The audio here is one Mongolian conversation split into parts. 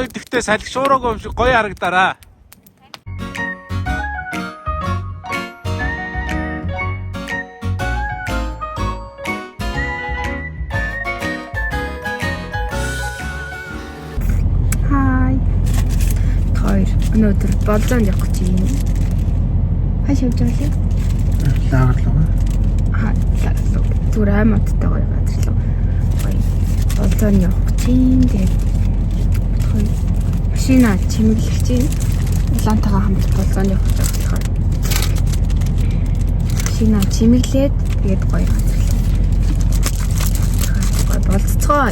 хоёр дэхтэй салхи шуураагүй юм шиг гоё харагдараа. Хай. Хоёр өнөөдөр болзоонд явах гэж юм. Хаш явж байгаа лээ. Лагер лөө. Зүгээр аймагттай гоё газар лөө. Гоё. Болзоонд явах гэж юм. Тэгээд гоё. Машина чимэглэх чинь улаантайгаа хамт болзоонд явах гэж болохоор. Машина чимэглээд тэгээд гоё газар лөө. Гоё болцгоо.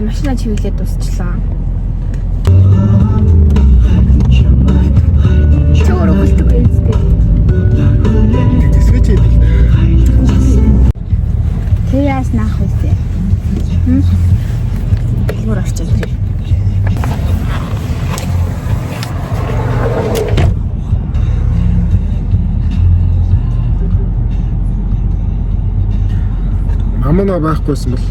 Машина чимэглээд дуусчлаа. Чөөр өгөлтөг байцтэй. Тэсвэж ийл. Тэг яас наах вэ? Дэлгүүр орчиж ирээ. Мамана байхгүйсэн бол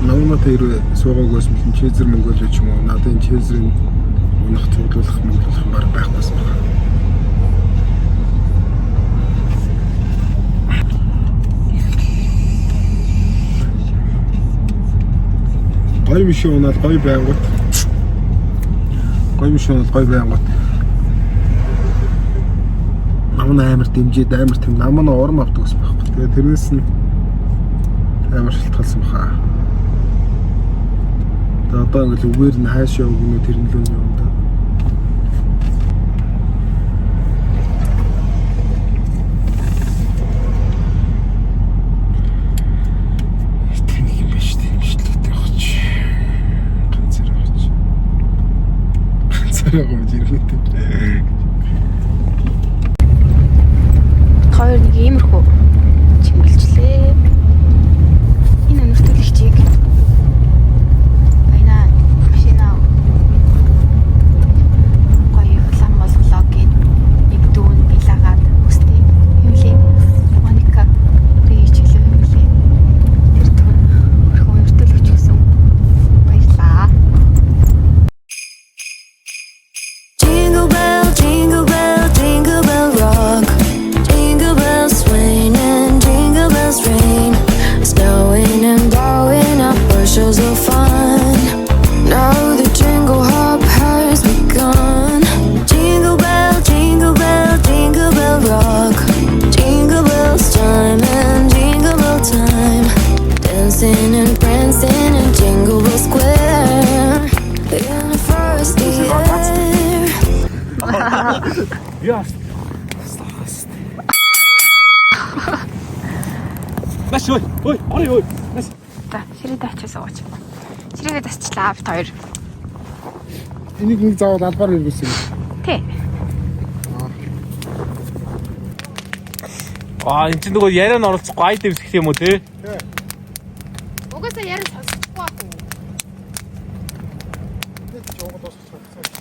намайг тэр суугаагүйс мэлэн чэзэр Монголио ч юм уу надад энэ чэзрийн унах цуглуулах мөнгөлөх баг байхгүйсэн байна. Гой мишээ унаад гой байнгут. Гой мишээ унаад гой байнгут. Намайг амар дэмжиж амар тэм намайг урам авдаг ус байхгүй. Тэгээ тэрнээс нь амар шалтгаалсан баха. Одоо ингээл үгээр нь хайш явах гинэ тэр нь л юм да. Тийм юм биш тийм шилдэгтэй яваач. Ганцаар яваач. Ганцаар яваач ирвэтэй. Хоёр нэг иймэрхүү чимгэлжлээ. Энэ өнөртөлөгчийг Яс. Маш ой. Ой. Маш. За, ширээ тачаа суугач. Ширээгээ тасчлаа бит хоёр. Энийг нэг заавал албаар иргэсэн. Тий. Энэ ч нөгөө яриан оролцохгүй ай дэвсгэх юм уу те? Тий. Угаасаа яриа сонсохгүй аа.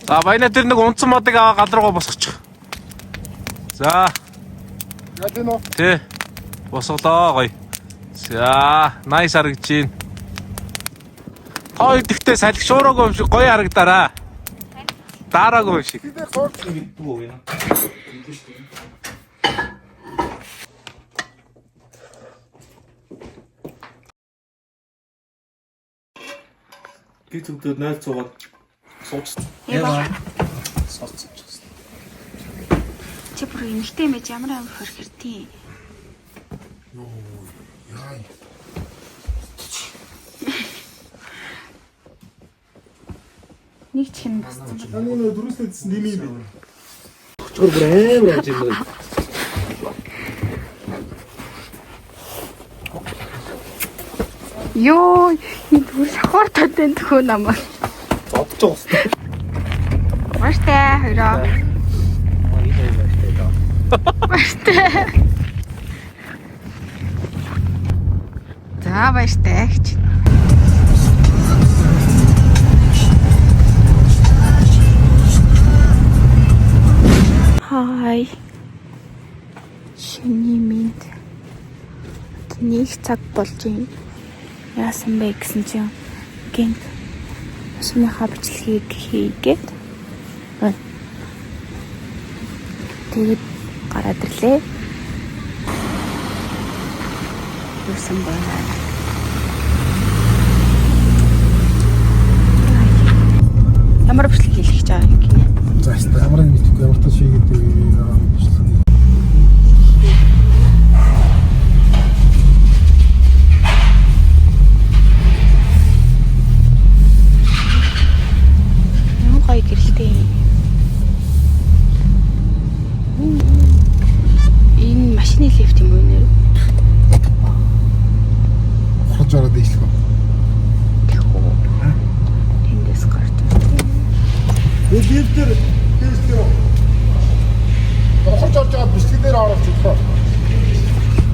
За баяна тэр нэг унцсан модыг аваа гал руугаа босгочих. За. Яа тийм үү? Тэ. Босголоо гоё. За, найс харагдаж байна. Хоёр дэхтэй салхи шуураагүй юм шиг гоё харагдараа. Дараагүй юм шиг. Тэгээ сууж Бүү яа. Гитүгдөө 0-100-аар сууч. Яа. Сууч. Чи бүр эмхтэй мэж ямар амар хөрхөрдیں۔ Йоо, яа. Нэг чин бассан. Таны нөө дөрөстэй дэсэн дими юм бэ? Чор бүр амар гэж юм. Йоо, энэ бүр шахар татсан төхөө намаа. Зодож байгаа хоёроо. Баяртай. За баяртай гэж. Хай. Шиний минь. Нэг цаг болж юм. Яасан бэ гэсэн чинь гинт машиныхаа бичлэгийг хийгээд тэгээд гараад ирлээ. Юусан байна. Ямар бичлэг хийх гэж байгаа юм гинэ. За ямар нэг бичлэг ямар тал шийгээд бичлэг. Гой гэрэлтэй. Энэ машины лифт юм уу нэр? Хурж ороод ийлэх үү? Тэхүү. Тэндээс гарч ирсэн. Лифтээр тийшээ. Хурж орж байгаа бичлэг дээр ороод ийлэх үү?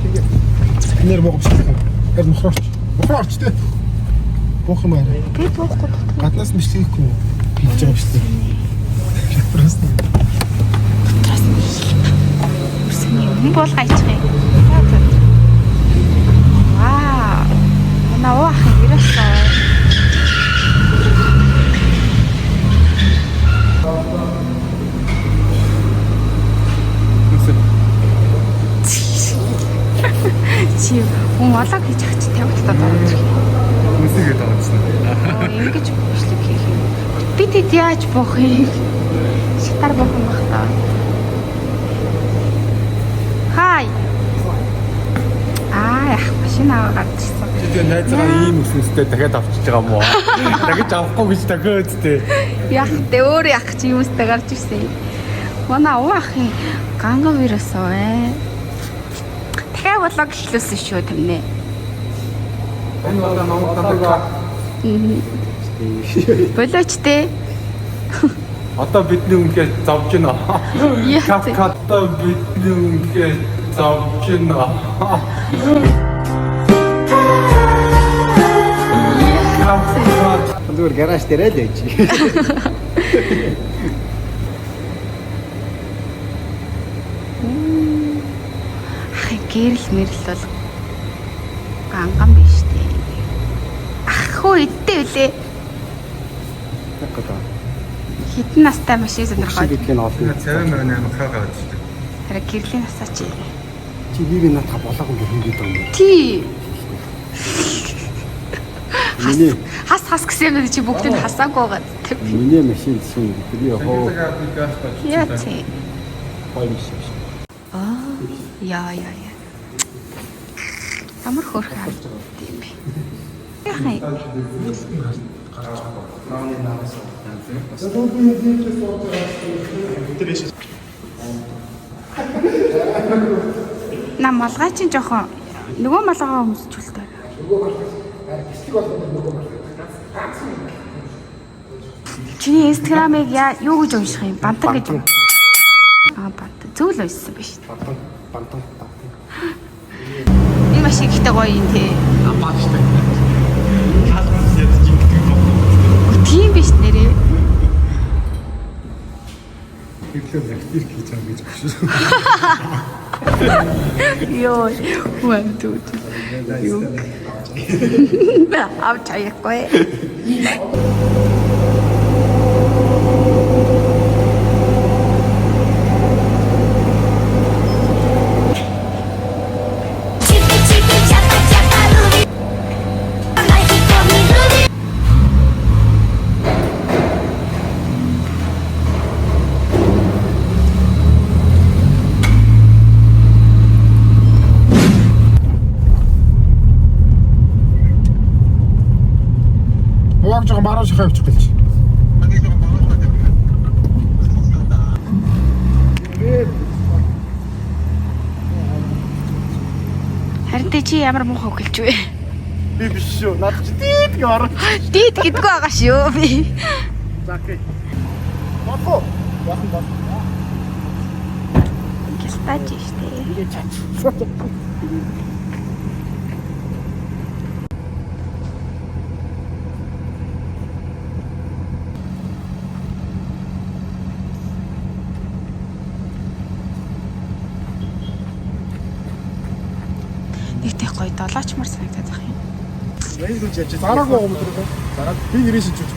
Тэгээ. Нэр бог бичлэг. Тэр нөхрөөч. Нөхрөөч дээ. Бох юм аа. Би боохгүй. Гаднаас бичлэгээгүй юу? Хийж байгаа бичлэг. Просто. Юм бол гайчих юм. Вау. Манай ах ирээсээ. Чи хүн олог хийж ах чи тавьталтад орж ирэх. Үсэгээ таацсан. Ингэж бичлэг хийх юм. Би тэд яаж бох юм? Шатар бох юм бах та. Хай. Яах машин аваад ирсэн. Тэгээ найзгаа ийм өснөстэй дахиад авчиж байгаа мó. Дахиж авахгүй гэж дахиад үстэй. Яах вэ? Өөр яах чи юмстай гарч ирсэн. Манай уахын ганган вирус вэ? Дахиад болоо гэлээсэн шүү тэмнэ. Энэ бол намайг Болооч те. Одоо бидний үнхээр зовж гинэ. Одоо бидний үнхээр зовж гинэ. Зүгээр гараж дээр л яж. Гэрэл мэрэл бол ганган биш те. Хөө идтэй үлээ. Хитэн настай машин сонирхоод. Бидгийн олон. Царай мөрний амхаа гараад ирсэн. Харин гэрлийн насаа чи. Чи нэрийг надад болоогүй хийгээд байгаа юм. Тий. Миний Хас гэсэн юм чи бүгдийг хасаагүй байгаа. миний машин зүүн би хоо. Яа чи. Хоёрч. Яа. Амар хөөрхөн харж байгаа юм би. Яхаа. На малгай чинь жоохон нөгөө малгайгаа өмсч үлдээ. Чиний инстаграмыг юу гэж унших юм? Бантан гэж юм. Бантан. Зөв л уншсан биш. Бантан. Энэ машин ихтэй гоё юм тий. Баачтай. Тийм биш нэрээ. Тэгэхээр актив хийж байгаа гэж байна. Йоо, one two. Юу. Авч аяхгүй. Уг жоохон баруун шахаа явчих гэлч. Харин чи ямар муухай хэлж вэ? Би биш шүү. Наад чи дийд гээ ороо. Дийд гэдгүй байгаа шүү би. За окей. Бодлоо. Гялтааж штэ. Нэг тэг гоё долоочмар санагдаад байх юм. Зараагүй юм дөрөв. Зараад би нэрээ шилжүүлж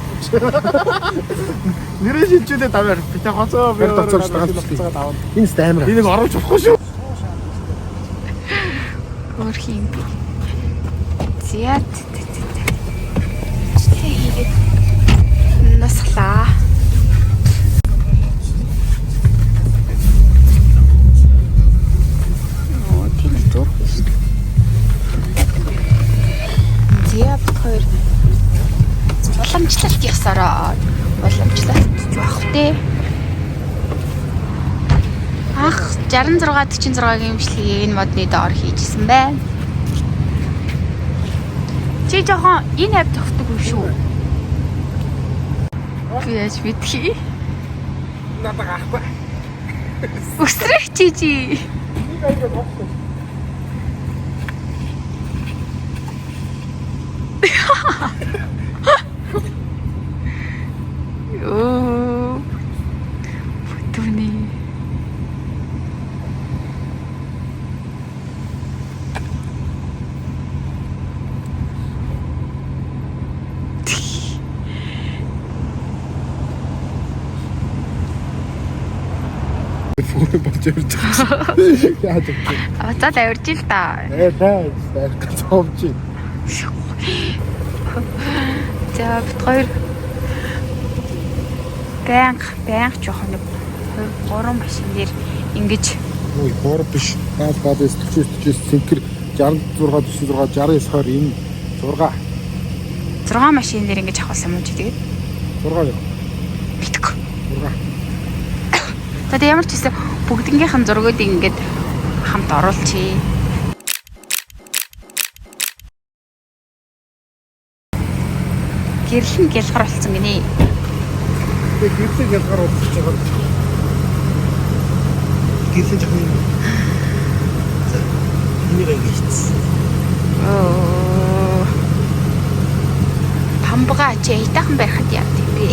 Нэрээ шилжүүлээ даваар битээ хоцоо би доцоорч байгаа. Энэ стамер. энийг оруулж болохгүй шүү. Өөрхийн би. Зяат. Тэгээд насглаа. Оо тийм дурх шүү. Зяат хоёр уламжлалт ясараа уламжлалт жоох те. Ах 66 46-гийн имжлэгийг энэ модны доор хийжсэн байна. Чи жоохон энэ хавь төгтөг юм шүү. Би яаж мэдхий? надад ахгүй. Өсрөх чижи. Оо. Бүтүний. Фуурэ болж явж байгаа. Яаж вэ? Авцаад авирж ил та. Бай. Цовч. За бит хоёр банк жоохон нэг 3 машин дээр ингэж Ой, бор биш. Баад 49 цэнхэр 66 46 69 20 энэ 6 машин дээр ингэж авахсан юм чи тэгээд 6 юу? битг. 6. Тэгээд ямар ч гэсэн бүгднгийнхэн зургуудыг ингэж хамт оруулчихъя. Гэрлэн гялгар болсон гинэ. Тэгээд гэрлэг ялгаар болчих жоо. Гэрлэн жах юм. За. Энийг ингэж. Оо. Тамбага чи итахан байхад яа тийм бэ?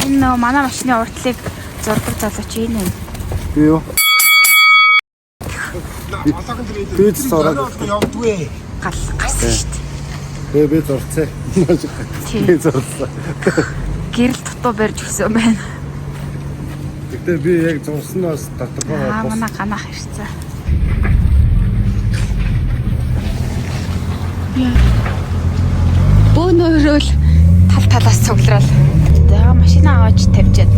Энэ нөө манай машины уртлыг зурдаг залууч энэ юм. Би юу? Би зураад явдгүй. Гарсан шүү дээ. Би зурцээ. Би зурцсан. Гэрэл дутуу барьж өгсөн байна. Гэтэ би яг зурснаас тодорхой Аа бос. манай ганах ирсэн. Яа. Бөөнөрөөл талаас цугларал. За машина аваач тавьчаад.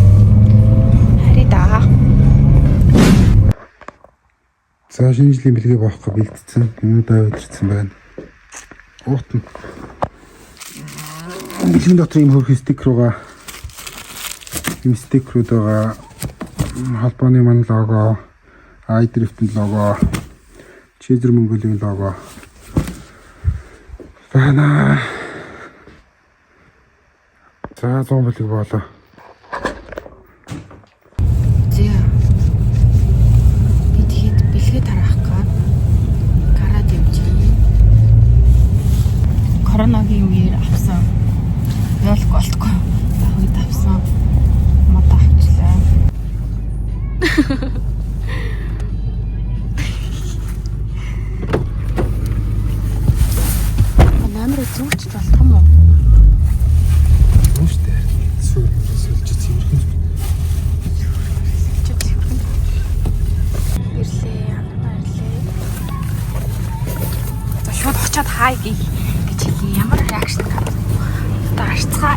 Хари даа. За шинэ жилийн бэлгээ баахгүй бэлдсэн. Юмудаа өдөрцөн байна. Уутна. Бэлгийн дотор юм хөрх стикер байгаа. Юм стикерүүд байгаа. Холбооны ман лого, iDrift-ийн лого, Cheezer Mongolia-ийн лого. Бана. За 100 бэлэг болоо. Зэ. Би тэгэхэд бэлгээ тараах гараад явчихъя. Коронавигийн үеэр авсан. Ялк болтгоо. Үед авсан. Мод авчлаа. Намайг зүүч болох юм уу? Үүштэй. Сүлж цэвэрхэн. Ирлээ. За шууд очиод хай гэж хэлээ. Ямар реакшн гаргав? Даарцгаа.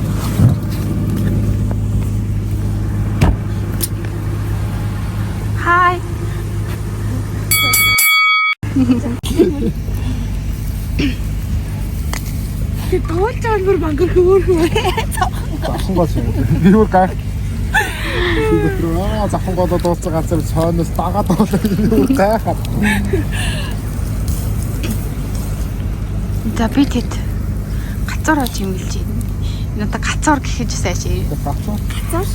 Хай. Тэг тоолж амар мангар хөөрхөө. Захан гол юм. Би өөр гар. Би захан гол дууссан газар цойноос дагаад болоо гайхаад. За би тэт гацуур очиж юм гэлж байна. Энэ одоо гацуур гэхэж сайш. Гацуур. Гацуур.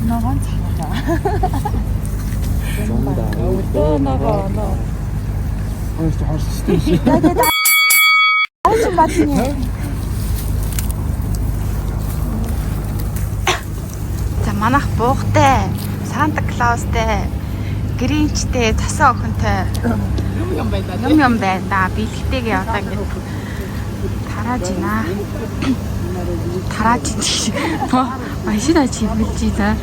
Ногоон цахалаа. Өө ногоо. Хойш. Аач бадны. За манайх буугатай, Санта Клаустай, Гринчтэй, цасан охинтой юм байна. Бэлгтэйгээ одоо ингэ тарааж байна. Тарааж чи. Машина чивэлж байна.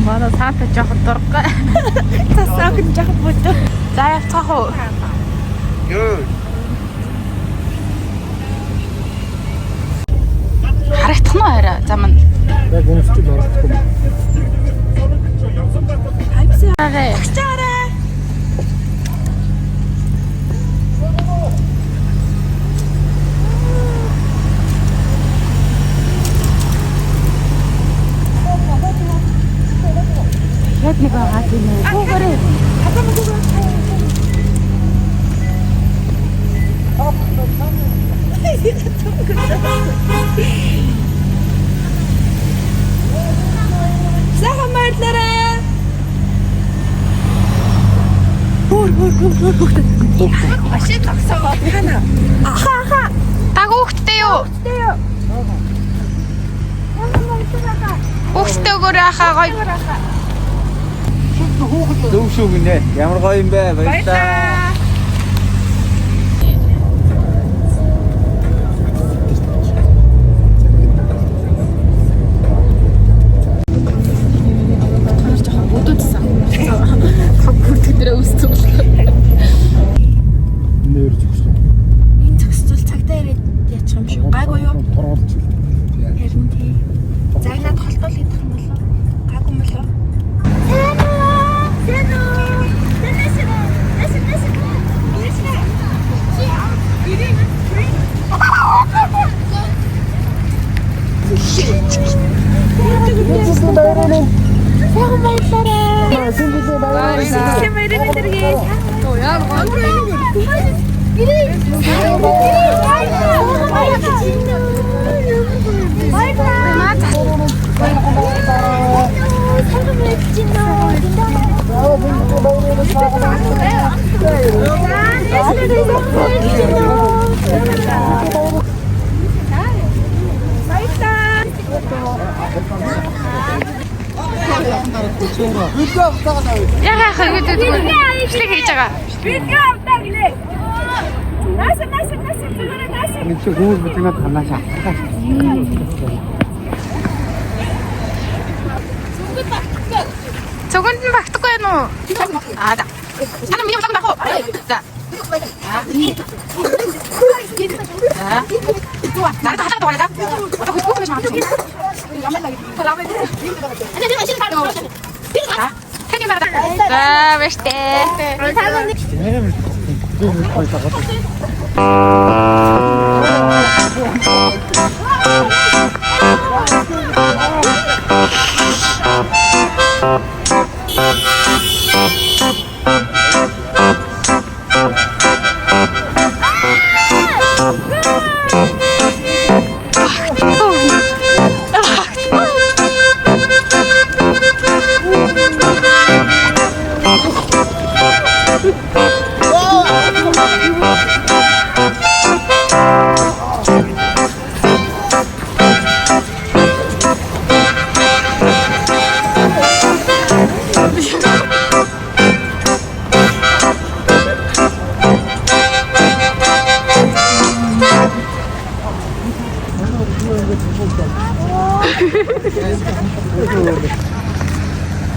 Манай Санта жоохон дургай. Цасааг нь жоохон бүдүү. За явцгаах уу? Ёо. Харагдах нь арай зам нь. Яг өнөсчл орчихгүй. Арай. Яг нэг байгаа тийм ээ. Гүүгээрээ. Сайхан марлаарай. Машин таксаа хана. Аха. Тагуухтээ юу? Хүүхдээ өгөөрэй ахаа гоё. Зөв шүү гинэ. Ямар гоё юм бэ? Баярлалаа. Бүгдээрээ өссөн болохоор. Нэр зогслоо. Энэ зогсвол цагтаа ирээд яачих юм шүү. Гайгүй юу? Торгоолч. Харин тий. Загнаад холтол идэх юм болоо. Гайгүй болоо. Яхаа хагад бичлэг хийж байгаа. Нэг чи хүмүүс битгнаа танаашаа. Цогонд нь багтахгүй байна уу? Аа да. Санаа миний болон баху. За. Нарта хатаа тоолаа. Одоо хөөс хөөс маа. Тэний мараа. За бэштэй.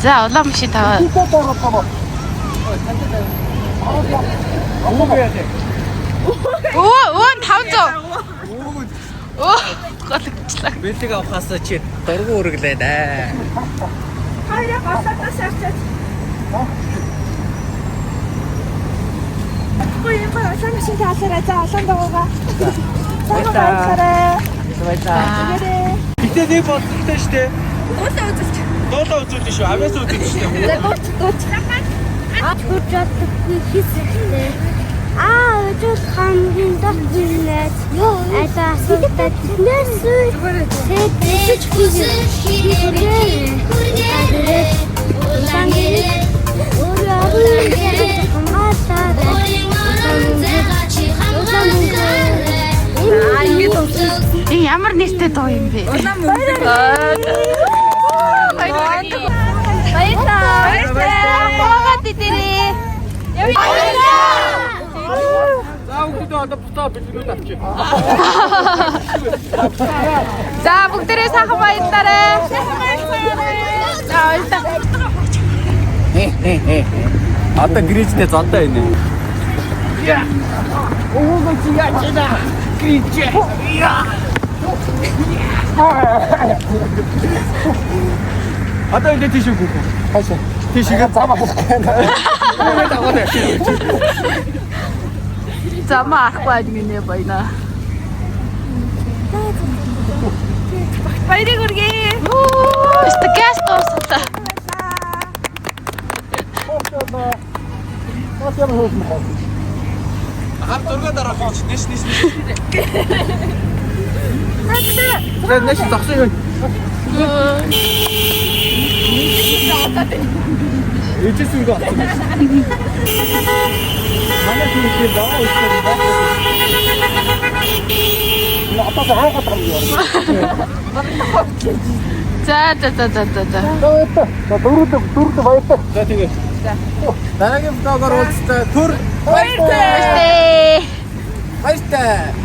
За улаан машин таваа. Оо 500. Оо голчлаа. Бэлэг авахаас чи дургу өргөлээ дээ. Хайра гасаа шаарчаад. Ой яа улаан машин таалаараа за улаан дагуугаа. Баярлалаа. Баярлалаа. Гэтэ нэг болтой штэ. Уулаа үзэлч. Дуулаа үзүүлсэн шүү. Авьяас үзүүлсэн шүү. Хурж чадахгүй хийсэхтэй. Өдөр хамгийн дохнээд айда асуудал нэрс тэтгэж хийгээ. Ямар нэртэй дуу юм бэ? Баярлалаа. Дидэрээ. За бүгдээрээ сайхан баярлалаа. За баярлалаа. Одоо грижтэй зодоо байна. Одоо энэ тийш үгүй. Хаашаа. Тийшээ замаа. Замаа ахгүй гинэ байна. Баярыг хүргэе. Стакас тоосоо. Хар зурга дараах гэж нэш. Нэш зогсоо юу? Эцэс үгүй. Манай тиймээ даа ихтэй. Атас хаагаад байгаа юм. За. Дөрөв баярлалаа. За тэгээ. Дараагийн блогоор уулзлаа. Түр Баярлалаа. баяртай.